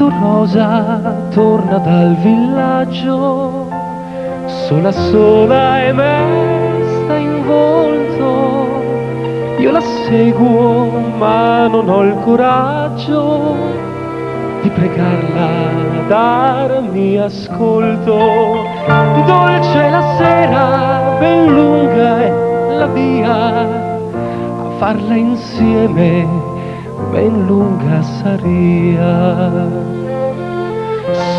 Quando Rosa torna dal villaggio, sola sola e mesta in volto, io la seguo ma non ho il coraggio di pregarla a darmi ascolto. Dolce la sera, ben lunga è la via, a farla insieme ben lunga saria.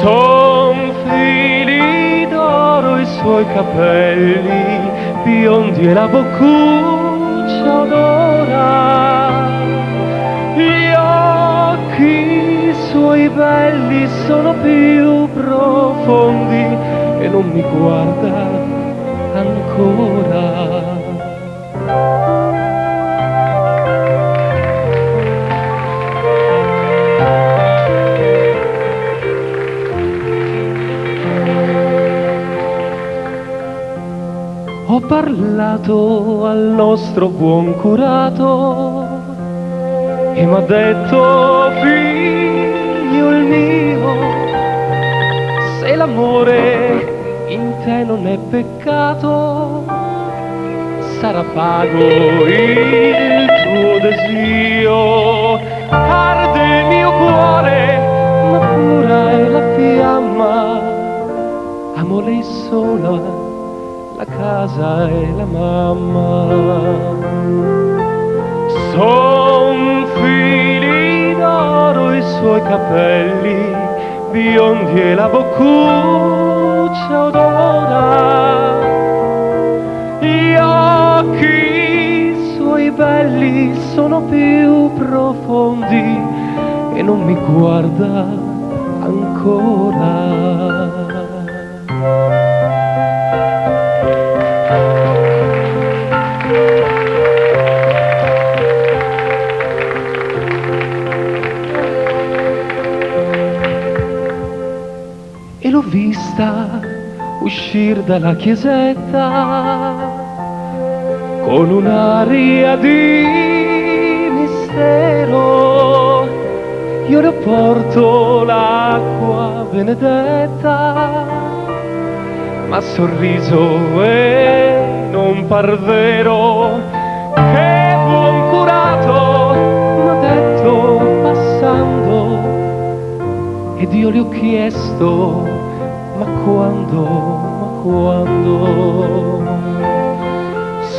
Son fili d'oro i suoi capelli, biondi e la boccuccia odora. Gli occhi suoi belli sono più profondi e non mi guarda ancora. Ho parlato al nostro buon curato e m'ha detto: figliol mio, se l'amore in te non è peccato, sarà pago il tuo desio. Arde il mio cuore, ma pura è la fiamma, amo lei sola, la casa e la mamma. Son fili d'oro i suoi capelli, biondi e la boccuccia odora. Gli occhi suoi belli sono più profondi e non mi guarda ancora. E l'ho vista uscir dalla chiesetta con un'aria di mistero. Io le porto l'acqua benedetta, ma sorriso e non par vero. Che buon curato, m'ha detto passando, ed io le ho chiesto: ma quando?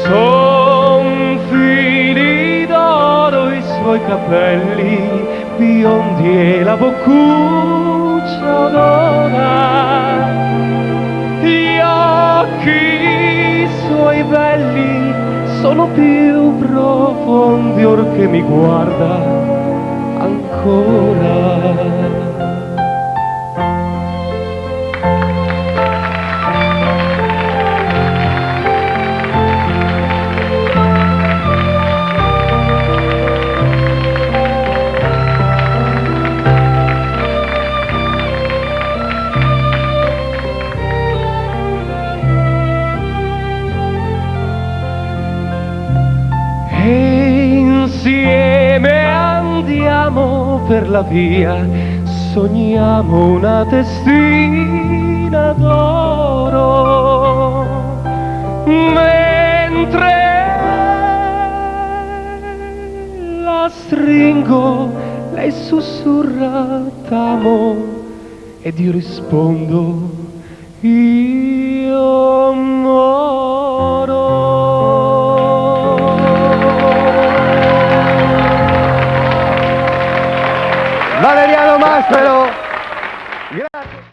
Son fili d'oro i suoi capelli, biondi e la boccuccia odora. Gli occhi suoi belli sono più profondi or che mi guarda ancora. E insieme andiamo per la via, sogniamo una testina d'oro, mentre la stringo, lei sussurra t'amo ed io rispondo io no.